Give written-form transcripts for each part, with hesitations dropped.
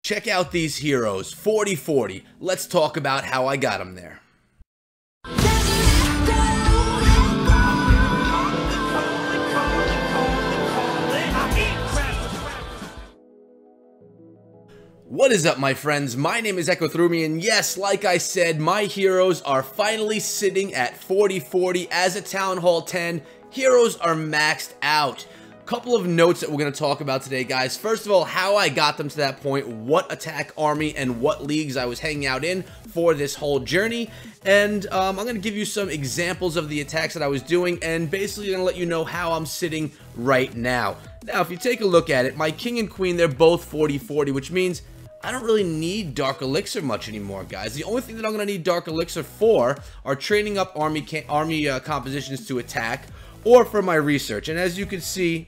Check out these heroes, 40-40. Let's talk about how I got them there. What is up, my friends? My name is EchoThruMe, and yes, like I said, my heroes are finally sitting at 40-40 as a Town Hall 10. Heroes are maxed out. Couple of notes that we're going to talk about today, guys. First of all, how I got them to that point, what attack army and what leagues I was hanging out in for this whole journey, and I'm going to give you some examples of the attacks that I was doing, and basically going to let you know how I'm sitting right now. Now, if you take a look at it, my king and queen, they're both 40-40, which means I don't really need Dark Elixir much anymore, guys. The only thing that I'm going to need Dark Elixir for are training up army compositions to attack, or for my research. And as you can see,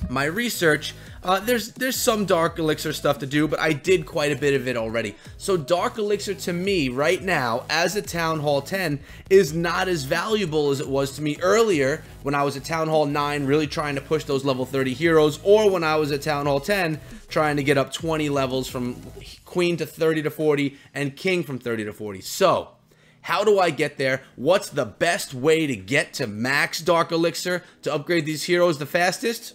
my research, there's some Dark Elixir stuff to do, but I did quite a bit of it already. So Dark Elixir to me right now as a Town Hall 10 is not as valuable as it was to me earlier when I was at Town Hall 9 really trying to push those level 30 heroes, or when I was at Town Hall 10 trying to get up 20 levels from Queen to 30-40 and King from 30-40. So how do I get there? What's the best way to get to max Dark Elixir to upgrade these heroes the fastest?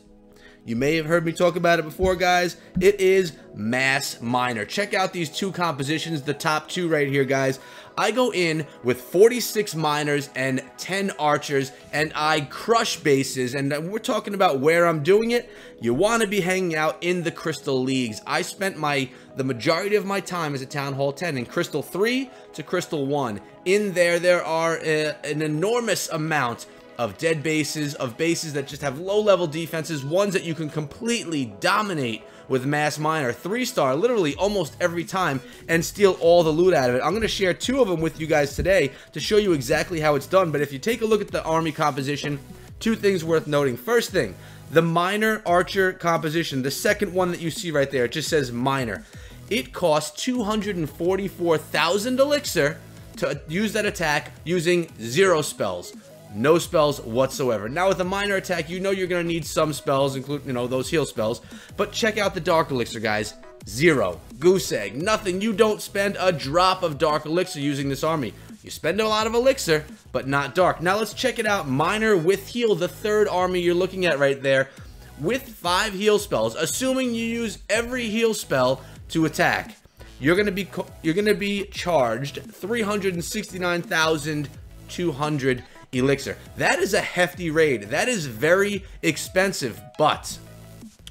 You may have heard me talk about it before, guys. It is Mass Miner. Check out these two compositions, the top two right here, guys. I go in with 46 miners and 10 archers, and I crush bases. And we're talking about where I'm doing it. You want to be hanging out in the Crystal Leagues. I spent the majority of my time as a Town Hall 10 in Crystal 3 to Crystal 1. In there are an enormous amount of dead bases, of bases that just have low-level defenses, ones that you can completely dominate with Mass Miner, 3-star literally almost every time, and steal all the loot out of it. I'm going to share two of them with you guys today to show you exactly how it's done. But if you take a look at the army composition, two things worth noting. First thing, the Miner Archer composition, the second one that you see right there, it just says Miner. It costs 244,000 elixir to use that attack using 0 spells. No spells whatsoever. Now with a Miner attack, you know you're going to need some spells, including, those heal spells. But check out the Dark Elixir, guys. 0. Goose egg. Nothing. You don't spend a drop of Dark Elixir using this army. You spend a lot of Elixir, but not Dark. Now let's check it out. Miner with heal, the third army you're looking at right there, with 5 heal spells. Assuming you use every heal spell to attack, you're going to be charged 369,200 elixir. That is a hefty raid. That is very expensive, but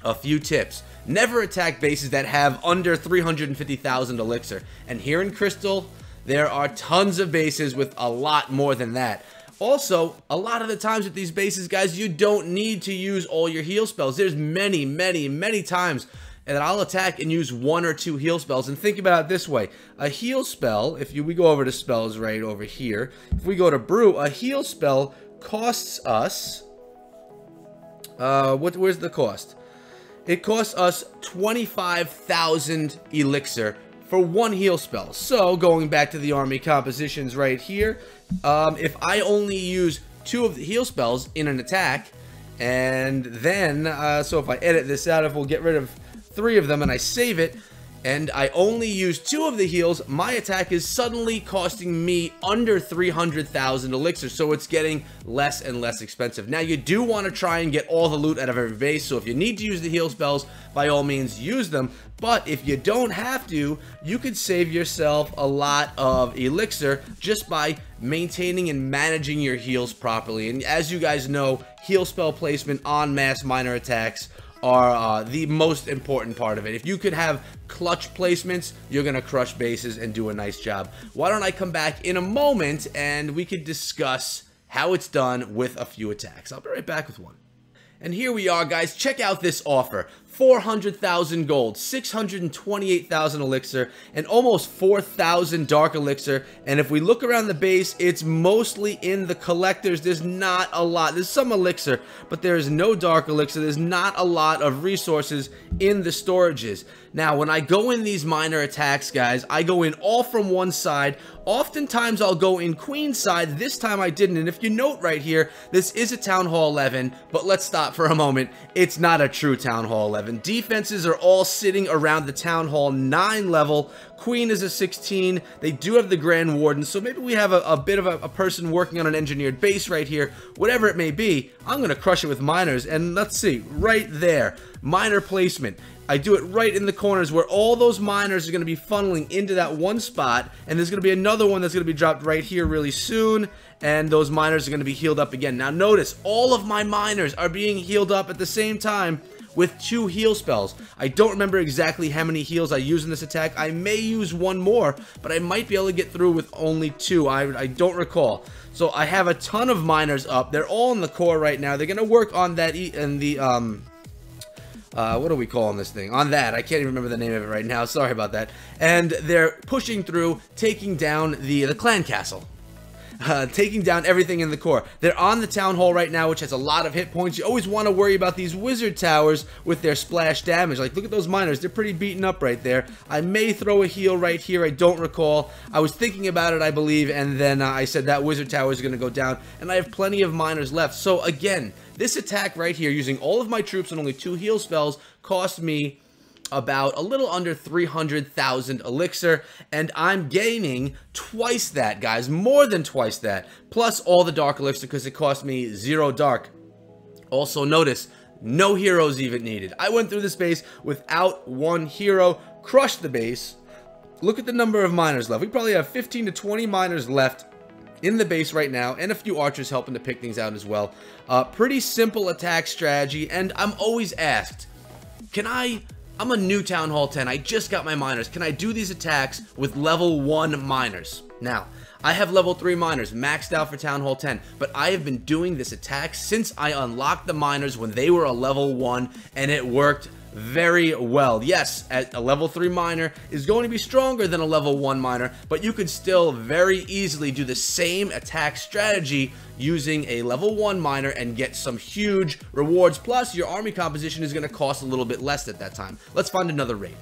a few tips. Never attack bases that have under 350,000 elixir. And here in Crystal, there are tons of bases with a lot more than that. Also, a lot of the times with these bases, guys, you don't need to use all your heal spells. There's many times that I'll attack and use 1 or 2 heal spells. And think about it this way. A heal spell, we go over to spells right over here. If we go to brew, a heal spell costs us, where's the cost? It costs us 25,000 elixir for 1 heal spell. So going back to the army compositions right here, if I only use 2 of the heal spells in an attack, and then, so if I edit this out, if we'll get rid of 3 of them and I save it, and I only use 2 of the heals, my attack is suddenly costing me under 300,000 elixir, so it's getting less and less expensive. Now, you do want to try and get all the loot out of every base, so if you need to use the heal spells, by all means use them, but if you don't have to, you could save yourself a lot of elixir just by maintaining and managing your heals properly. And as you guys know, heal spell placement on Mass Miner attacks are the most important part of it. If you could have clutch placements, you're going to crush bases and do a nice job. Why don't I come back in a moment and we could discuss how it's done with a few attacks. I'll be right back with one. And here we are, guys. Check out this offer. 400,000 gold, 628,000 elixir, and almost 4,000 dark elixir. And if we look around the base, it's mostly in the collectors. There's not a lot. There's some elixir, but there's no dark elixir. There's not a lot of resources in the storages. Now, when I go in these Miner attacks, guys, I go in all from one side. Oftentimes, I'll go in queen side. This time, I didn't. And if you note right here, this is a Town Hall 11, but let's stop for a moment. It's not a true Town Hall 11. 11. Defenses are all sitting around the Town Hall 9 level. Queen is a 16. They do have the Grand Warden, so maybe we have a bit of a person working on an engineered base right here. Whatever it may be, I'm going to crush it with miners, and let's see, right there, miner placement. I do it right in the corners where all those miners are going to be funneling into that one spot, and there's going to be another one that's going to be dropped right here really soon, and those miners are going to be healed up again. Now notice, all of my miners are being healed up at the same time with 2 heal spells. I don't remember exactly how many heals I use in this attack. I may use one more, but I might be able to get through with only 2. I don't recall. So I have a ton of miners up. They're all in the core right now. They're going to work on that what are we calling this thing? On that. I can't even remember the name of it right now. Sorry about that. And they're pushing through, taking down the clan castle. Taking down everything in the core. They're on the Town Hall right now, which has a lot of hit points. You always want to worry about these wizard towers with their splash damage. Like, look at those miners. They're pretty beaten up right there. I may throw a heal right here. I don't recall. I was thinking about it, I believe, and then I said that wizard tower is going to go down, and I have plenty of miners left. So, again, this attack right here, using all of my troops and only 2 heal spells, cost me about a little under 300,000 elixir, and I'm gaining twice that, guys, more than twice that, plus all the dark elixir because it cost me 0 dark. Also notice, no heroes even needed. I went through this base without 1 hero, crushed the base. Look at the number of miners left. We probably have 15 to 20 miners left in the base right now, and a few archers helping to pick things out as well. Pretty simple attack strategy, and I'm always asked, I'm a new Town Hall 10. I just got my miners. Can I do these attacks with level 1 miners? Now, I have level 3 miners maxed out for Town Hall 10, but I have been doing this attack since I unlocked the miners when they were a level 1, and it worked very well. Yes, a level 3 miner is going to be stronger than a level 1 miner, but you could still very easily do the same attack strategy using a level 1 miner and get some huge rewards. Plus, your army composition is going to cost a little bit less at that time. Let's find another raid.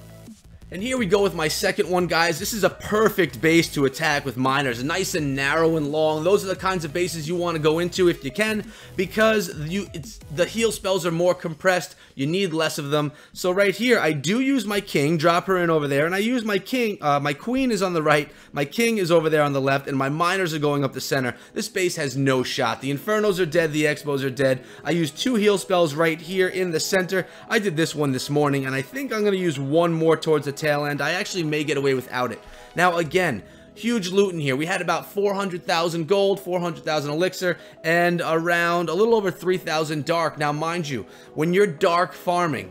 And here we go with my second one, guys. This is a perfect base to attack with miners. Nice and narrow and long. Those are the kinds of bases you want to go into if you can, because the heal spells are more compressed. You need less of them. So right here, I do use my king, drop her in over there, and I use my king. My queen is on the right, my king is over there on the left, and my miners are going up the center. This base has no shot. The Infernos are dead, the Expos are dead. I used 2 heal spells right here in the center. I did this one this morning, and I think I'm going to use one more towards the tail end. I actually may get away without it. Now again, huge loot in here. We had about 400,000 gold, 400,000 elixir, and around a little over 3,000 dark. Now mind you, when you're dark farming,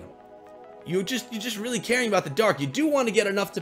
you're just really caring about the dark. You do want to get enough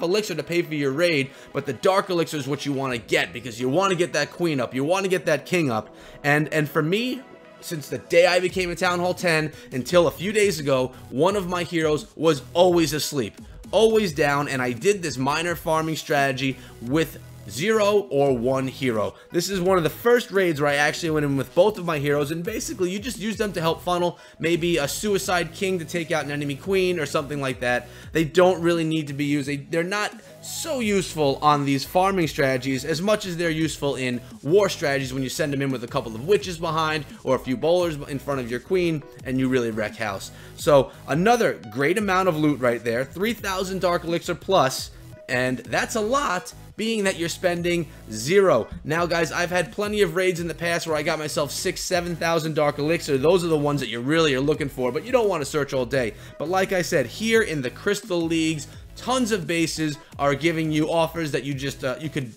elixir to pay for your raid, but the dark elixir is what you want to get, because you want to get that queen up, you want to get that king up, and for me, since the day I became a Town Hall 10 until a few days ago, one of my heroes was always asleep, always down, and I did this miner farming strategy with 0 or 1 hero. This is one of the first raids where I actually went in with both of my heroes, and basically you just use them to help funnel maybe a suicide king to take out an enemy queen or something like that. They don't really need to be used. They're not so useful on these farming strategies as much as they're useful in war strategies when you send them in with a couple of witches behind or a few bowlers in front of your queen and you really wreck house. So another great amount of loot right there, 3,000 dark elixir plus, and that's a lot, being that you're spending 0. Now guys, I've had plenty of raids in the past where I got myself 6,000-7,000 dark elixir. Those are the ones that you really are looking for, but you don't want to search all day. But like I said, here in the Crystal Leagues, tons of bases are giving you offers that you just you could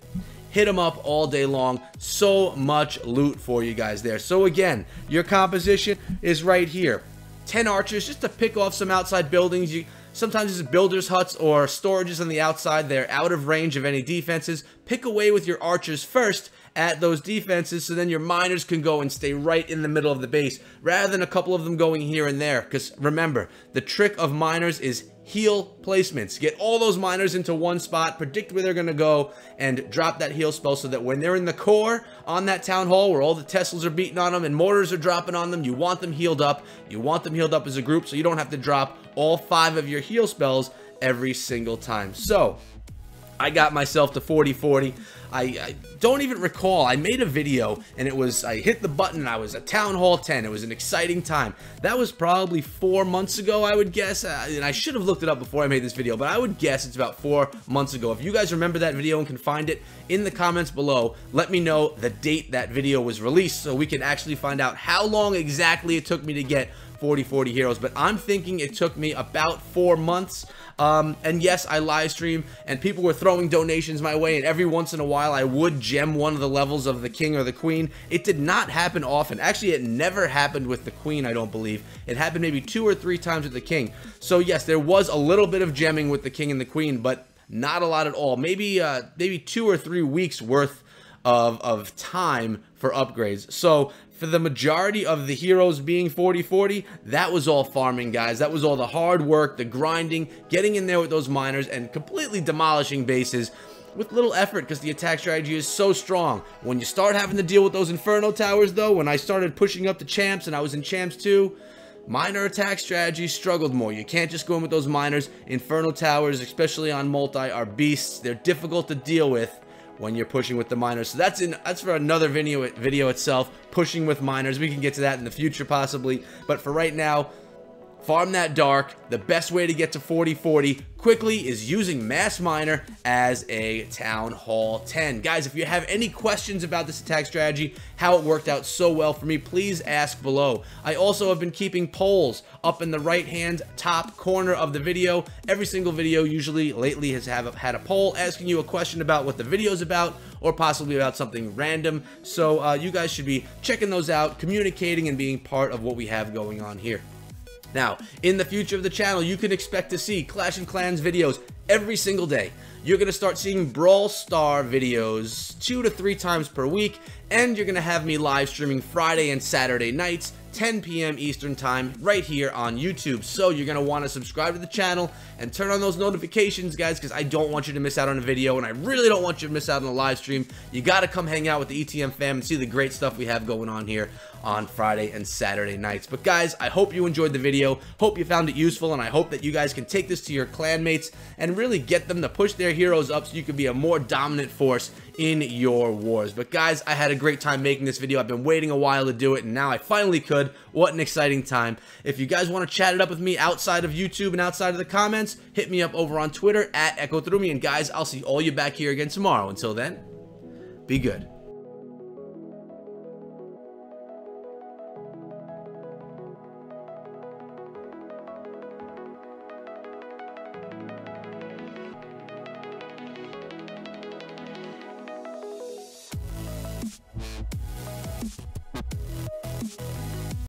hit them up all day long. So much loot for you guys there. So again, your composition is right here. 10 archers just to pick off some outside buildings. Sometimes it's builders' huts or storages on the outside. They're out of range of any defenses. Pick away with your archers first at those defenses, so then your miners can go and stay right in the middle of the base, rather than a couple of them going here and there. Because remember, the trick of miners is heal placements. Get all those miners into one spot, predict where they're going to go, and drop that heal spell so that when they're in the core on that town hall where all the Teslas are beating on them and mortars are dropping on them, you want them healed up. You want them healed up as a group so you don't have to drop all 5 of your heal spells every single time. So I got myself to 4040. I don't even recall. I made a video and it was, I hit the button and I was at Town Hall 10. It was an exciting time. That was probably 4 months ago, I would guess. And I should have looked it up before I made this video, but I would guess it's about 4 months ago. If you guys remember that video and can find it in the comments below, let me know the date that video was released so we can actually find out how long exactly it took me to get 4040 heroes. But I'm thinking it took me about 4 months. And yes, I live stream and people were throwing donations my way, and every once in a while I would gem one of the levels of the king or the queen. It did not happen often. Actually, it never happened with the queen, I don't believe. It happened maybe 2 or 3 times with the king. So yes, there was a little bit of gemming with the king and the queen, but not a lot at all. Maybe 2 or 3 weeks worth of time for upgrades. So for the majority of the heroes being 4040, that was all farming, guys. That was all the hard work, the grinding, getting in there with those miners and completely demolishing bases with little effort because the attack strategy is so strong. When you start having to deal with those Inferno towers though, when I started pushing up to champs and I was in champs 2, miner attack strategies struggled more. You can't just go in with those miners. Inferno towers, especially on multi, are beasts. They're difficult to deal with when you're pushing with the miners. So that's for another video itself, pushing with miners. We can get to that in the future possibly, but for right now, farm that dark. The best way to get to 4040 quickly is using Mass Miner as a Town Hall 10. Guys, if you have any questions about this attack strategy, how it worked out so well for me, please ask below. I also have been keeping polls up in the right-hand top corner of the video. Every single video usually lately has had a poll asking you a question about what the video is about, or possibly about something random. So you guys should be checking those out, communicating, and being part of what we have going on here. Now, in the future of the channel, you can expect to see Clash of Clans videos every single day. You're going to start seeing Brawl Star videos 2 to 3 times per week, and you're going to have me live streaming Friday and Saturday nights, 10 p.m. Eastern time, right here on YouTube. So you're going to want to subscribe to the channel and turn on those notifications, guys, because I don't want you to miss out on a video, and I really don't want you to miss out on a live stream. You got to come hang out with the ETM fam and see the great stuff we have going on here on Friday and Saturday nights. But guys, I hope you enjoyed the video, hope you found it useful, and I hope that you guys can take this to your clanmates and really get them to push their heroes up so you can be a more dominant force in your wars. But guys, I had a great time making this video. I've been waiting a while to do it, and now I finally could. What an exciting time. If you guys want to chat it up with me outside of YouTube and outside of the comments, hit me up over on Twitter at EchoThroughMe, and guys, I'll see all you back here again tomorrow. Until then, be good.